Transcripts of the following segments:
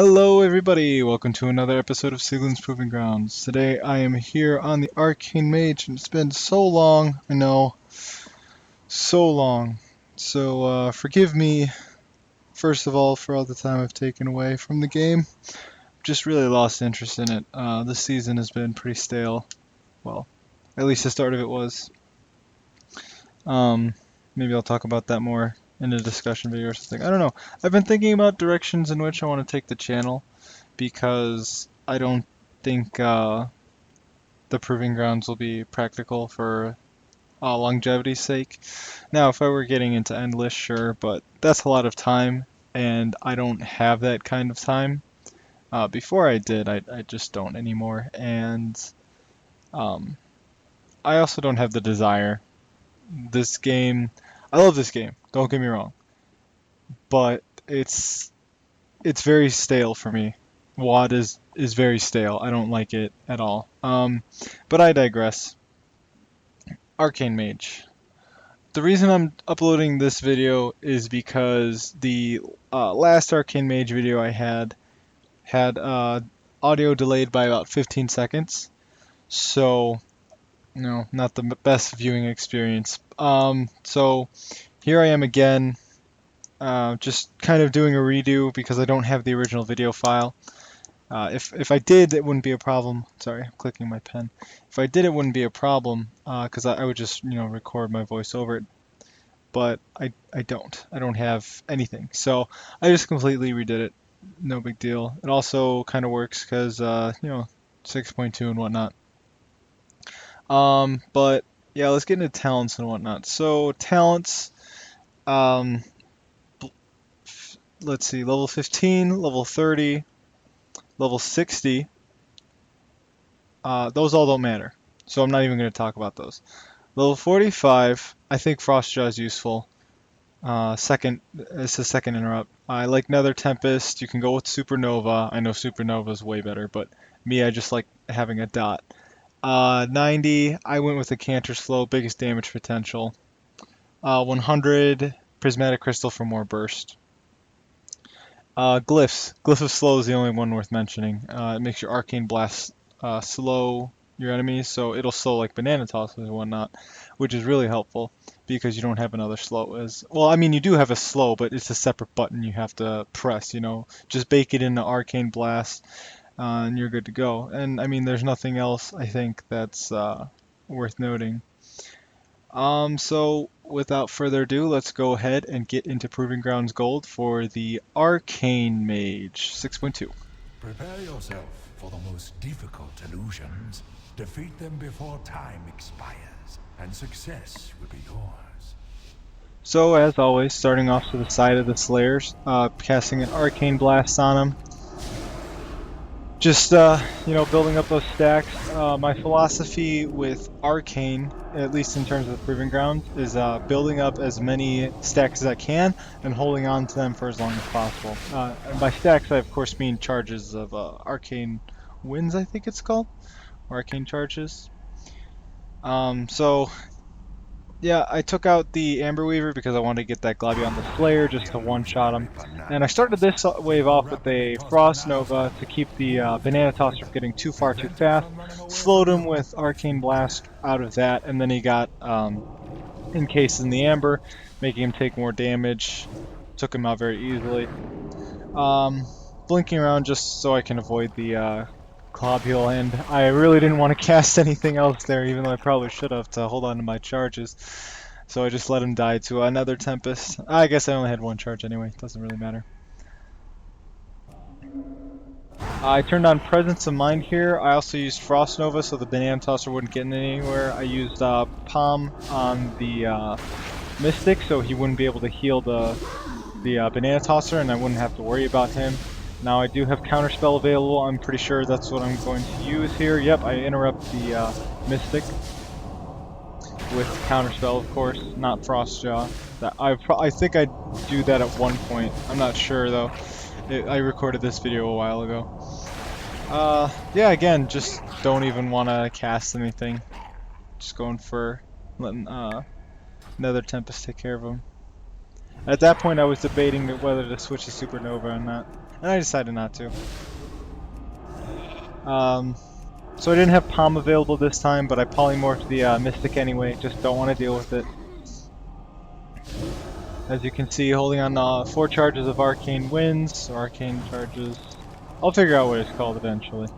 Hello everybody, welcome to another episode of Siglin's Proving Grounds. Today I am here on the Arcane Mage, and it's been so long, I know, so long. So forgive me, first of all, for all the time I've taken away from the game. Just really lost interest in it. This season has been pretty stale. Well, at least the start of it was. Um, Maybe I'll talk about that more in a discussion video or something. I don't know. I've been thinking about directions in which I want to take the channel, because I don't think the Proving Grounds will be practical for longevity's sake. Now, if I were getting into Endless, sure, but that's a lot of time, and I don't have that kind of time. Before I did, I just don't anymore, and um, I also don't have the desire. This game, I love this game, don't get me wrong, but it's very stale for me. WoD is very stale. I don't like it at all. But I digress. Arcane Mage. The reason I'm uploading this video is because the last Arcane Mage video I had audio delayed by about 15 seconds. So, not the best viewing experience. So here I am again, just kind of doing a redo because I don't have the original video file. If I did, it wouldn't be a problem. Sorry, I'm clicking my pen. If I did, it wouldn't be a problem, because I would just record my voice over it. But I don't. I don't have anything, so I just completely redid it. No big deal. It also kind of works because 6.2 and whatnot. But yeah, let's get into talents and whatnot. So talents. Um, let's see. Level 15, level 30. Level 60, those all don't matter, so I'm not even going to talk about those. Level 45, I think Frostjaw is useful. It's a second interrupt. I like Nether Tempest. You can go with Supernova. I know Supernova is way better, but me, I just like having a dot. 90, I went with the Canter Slow, biggest damage potential. 100, Prismatic Crystal for more burst. Glyphs. Glyph of Slow is the only one worth mentioning. It makes your Arcane Blast slow your enemies, so it'll slow like Banana Tosses and whatnot, which is really helpful because you don't have another slow. Well, I mean, you do have a slow, but it's a separate button you have to press, Just bake it into Arcane Blast, and you're good to go. And, I mean, there's nothing else, I think, that's worth noting. So without further ado, let's go ahead and get into Proving Grounds Gold for the Arcane Mage 6.2. Prepare yourself for the most difficult illusions. Defeat them before time expires, and success will be yours. So as always, starting off to the side of the Slayers, casting an Arcane Blast on them. Just, building up those stacks. My philosophy with Arcane, at least in terms of the Proving Ground, is building up as many stacks as I can and holding on to them for as long as possible. And by stacks, I of course mean charges of Arcane Winds, I think it's called, or Arcane Charges. So yeah, I took out the Amber Weaver because I wanted to get that Globby on the Slayer just to one-shot him. And I started this wave off with a Frost Nova to keep the Banana Tosser from getting too far too fast. Slowed him with Arcane Blast out of that, and then he got encased in the Amber, making him take more damage. Took him out very easily. Blinking around just so I can avoid the Globule, and I really didn't want to cast anything else there, even though I probably should have to hold on to my charges. So I just let him die to another Tempest. I guess I only had one charge anyway, doesn't really matter. I turned on Presence of Mind here. I also used Frost Nova so the Banana Tosser wouldn't get anywhere. I used Palm on the Mystic so he wouldn't be able to heal the Banana Tosser, and I wouldn't have to worry about him. Now I do have Counterspell available. I'm pretty sure that's what I'm going to use here. Yep, I interrupt the Mystic with Counterspell, of course, not Frostjaw. I think I do that at one point. I'm not sure though. I recorded this video a while ago. Yeah, again, just don't even want to cast anything. Just going for letting Nether Tempest take care of him. At that point, I was debating whether to switch to Supernova or not. and I decided not to. So I didn't have Palm available this time, but I polymorphed the Mystic anyway, just don't want to deal with it. As you can see, holding on 4 charges of Arcane Winds, or Arcane Charges. I'll figure out what it's called eventually.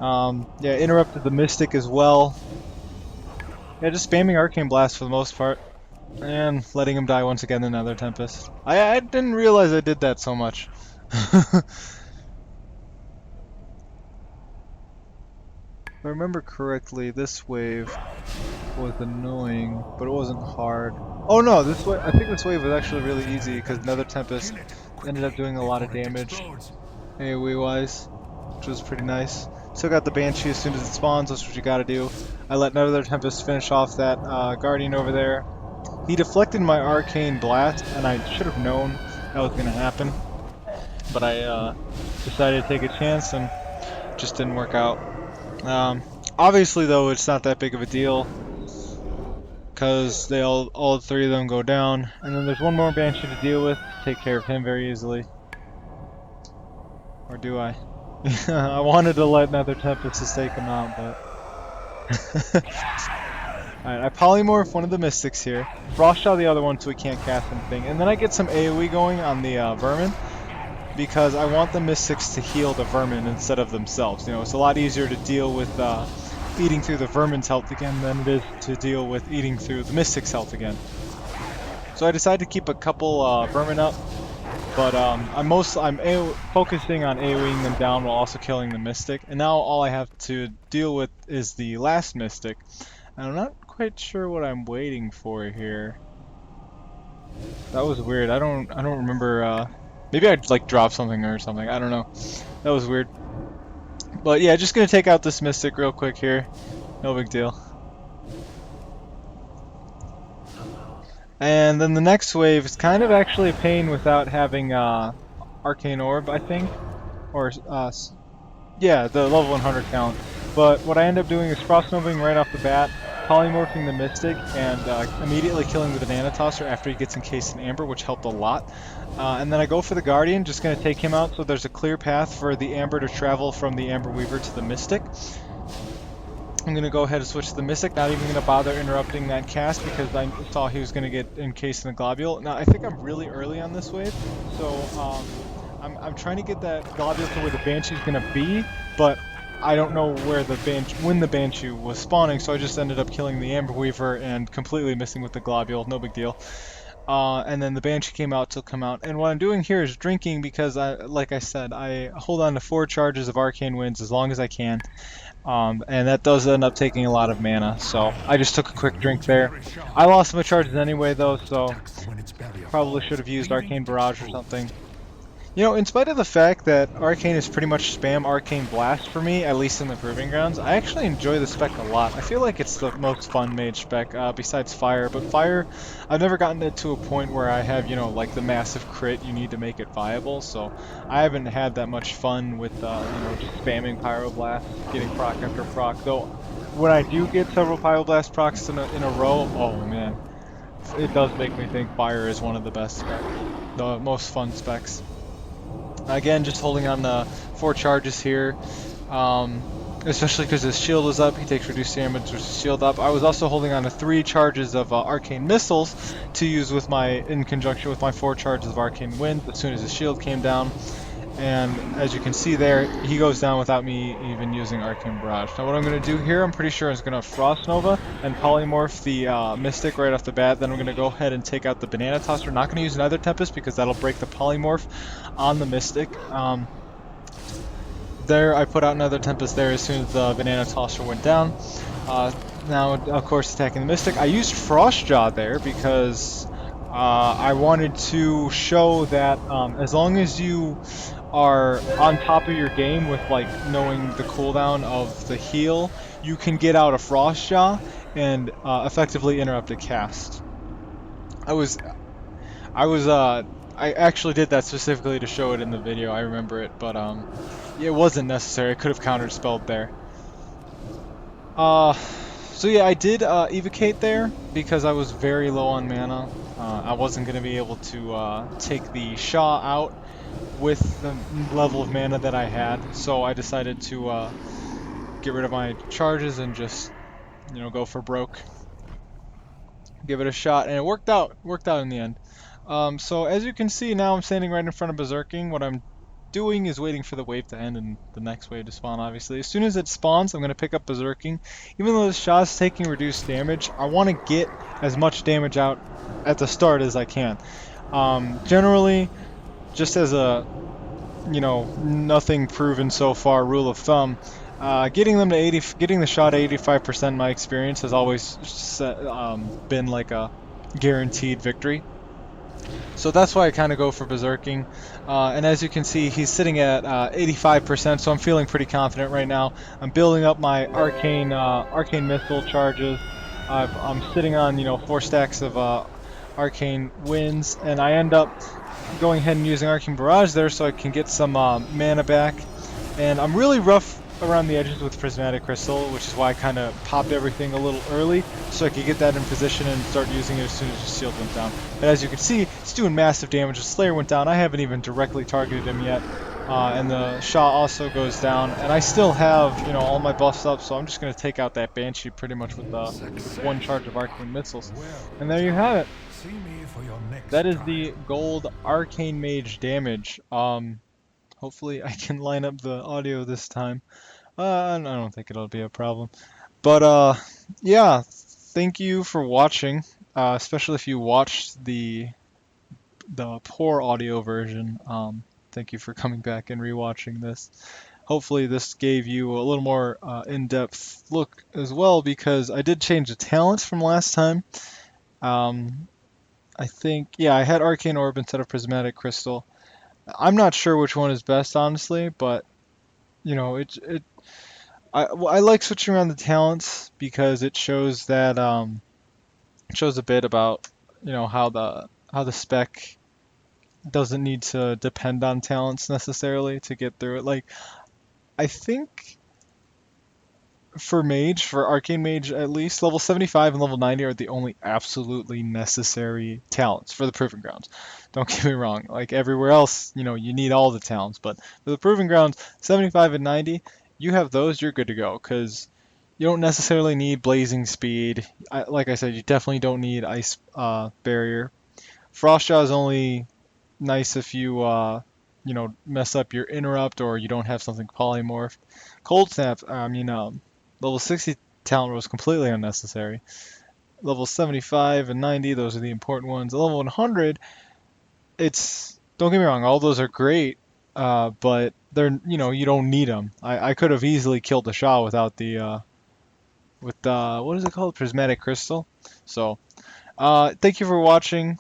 Yeah, interrupted the Mystic as well. Yeah, just spamming Arcane Blast for the most part. And letting him die once again in Nether Tempest. I didn't realize I did that so much. If I remember correctly, this wave was annoying, but it wasn't hard. Oh no, this wave, I think this wave was actually really easy because Nether Tempest ended up doing a lot of damage AoE wise, which was pretty nice. Took out the Banshee as soon as it spawns, that's what you gotta do. I let Nether Tempest finish off that Guardian over there. He deflected my Arcane Blast, and I should have known that was gonna happen. But I decided to take a chance and just didn't work out. Obviously though, it's not that big of a deal because all 3 of them go down, and then there's one more Banshee to deal with. Take care of him very easily. Or do I? I wanted to let Nether Tempest just take him out, but... Alright, I polymorph one of the Mystics here, Frostjaw the other one so we can't cast anything, and then I get some AoE going on the Vermin, because I want the Mystics to heal the Vermin instead of themselves. You know, it's a lot easier to deal with eating through the Vermin's health again than it is to deal with eating through the Mystic's health again. So I decided to keep a couple Vermin up, but I'm focusing on AoEing them down while also killing the Mystic, and now all I have to deal with is the last Mystic. And I'm not quite sure what I'm waiting for here. That was weird. I don't remember. Maybe I'd like drop something or something. I don't know. That was weird. But yeah, just gonna take out this Mystic real quick here. No big deal. And then the next wave is kind of actually a pain without having Arcane Orb, I think, or yeah, the level 100 count. But what I end up doing is Frost Novaing right off the bat, polymorphing the Mystic, and immediately killing the Banana Tosser after he gets encased in Amber, which helped a lot. And then I go for the Guardian, just going to take him out so there's a clear path for the Amber to travel from the Amber Weaver to the Mystic. I'm going to go ahead and switch to the Mystic, not even going to bother interrupting that cast because I saw he was going to get encased in the Globule. Now, I think I'm really early on this wave, so I'm trying to get that Globule to where the Banshee's going to be, but I don't know where when the Banshee was spawning, so I just ended up killing the Amber Weaver and completely missing with the Globule, no big deal. And then the Banshee came out to come out, and what I'm doing here is drinking because, like I said, I hold on to 4 charges of Arcane Winds as long as I can. And that does end up taking a lot of mana, so I just took a quick drink there. I lost my charges anyway though, so probably should have used Arcane Barrage or something. You know, in spite of the fact that Arcane is pretty much spam Arcane Blast for me, at least in the Proving Grounds, I actually enjoy the spec a lot. I feel like it's the most fun mage spec, besides Fire, but Fire, I've never gotten it to a point where I have, you know, like the massive crit you need to make it viable, so I haven't had that much fun with, you know, just spamming Pyroblast, getting proc after proc, though when I do get several Pyroblast procs in a row, oh man, it does make me think Fire is one of the best specs, the most fun specs. Again, just holding on the 4 charges here, especially because his shield is up. He takes reduced damage with his shield up. I was also holding on to 3 charges of Arcane Missiles to use with in conjunction with my 4 charges of Arcane Wind as soon as his shield came down. And as you can see there, he goes down without me even using Arcane Barrage. Now what I'm going to do here, I'm pretty sure I'm going to Frost Nova and polymorph the Mystic right off the bat. Then I'm going to go ahead and take out the Banana Tosser. Not going to use Nether Tempest because that'll break the polymorph on the Mystic. There, I put out Nether Tempest there as soon as the Banana Tosser went down. Now, of course, attacking the Mystic. I used Frostjaw there because I wanted to show that as long as you are on top of your game with like knowing the cooldown of the heal, you can get out a Frostjaw and effectively interrupt a cast. I actually did that specifically to show it in the video. I remember it, but it wasn't necessary. I could have counterspelled there. So yeah, I did evocate there because I was very low on mana. I wasn't going to be able to take the Shaw out with the level of mana that I had. So I decided to get rid of my charges and just, go for broke, give it a shot, and it worked out. Worked out in the end. So as you can see, now I'm standing right in front of Berserking. What I'm doing is waiting for the wave to end and the next wave to spawn, obviously. As soon as it spawns, I'm going to pick up Berserking. Even though the shot's taking reduced damage, I want to get as much damage out at the start as I can. Generally, just as a, nothing proven so far rule of thumb, getting the shot at 85% in my experience has always been like a guaranteed victory. So that's why I kind of go for Berserking. And as you can see, he's sitting at 85%, so I'm feeling pretty confident right now. I'm building up my Arcane Missile charges. I'm sitting on, 4 stacks of Arcane Winds, and I end up going ahead and using Arcane Barrage there so I can get some mana back. And I'm really rough around the edges with Prismatic Crystal, which is why I kind of popped everything a little early so I could get that in position and start using it as soon as the shield went down. But as you can see, it's doing massive damage. The Slayer went down. I haven't even directly targeted him yet. And the Shah also goes down. And I still have, all my buffs up, so I'm just going to take out that Banshee pretty much with 1 charge of Arcane Missiles. And there you have it. See me for your next That is trial. the gold Arcane Mage damage. Hopefully I can line up the audio this time. I don't think it'll be a problem. But yeah, thank you for watching. Especially if you watched the poor audio version. Thank you for coming back and rewatching this. Hopefully this gave you a little more in-depth look as well, because I did change the talents from last time. I think, yeah, I had Arcane Orb instead of Prismatic Crystal. I'm not sure which one is best, honestly, but I like switching around the talents because it shows that it shows a bit about how the spec doesn't need to depend on talents necessarily to get through it. Like, I think for Arcane Mage at least, level 75 and level 90 are the only absolutely necessary talents for the Proving Grounds. Don't get me wrong, like everywhere else, you need all the talents, but for the Proving Grounds, 75 and 90, you have those, you're good to go, because you don't necessarily need Blazing Speed. Like I said, you definitely don't need Ice Barrier. Frostjaw is only nice if you mess up your interrupt or you don't have something polymorph. Cold Snap, level 60 talent was completely unnecessary. Level 75 and 90, those are the important ones. Level 100, don't get me wrong, all those are great, but they're you don't need them. I could have easily killed the Shah without what is it called, Prismatic Crystal. So thank you for watching.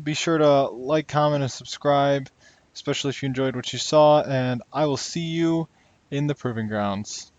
Be sure to like, comment, and subscribe, especially if you enjoyed what you saw, and I will see you in the Proving Grounds.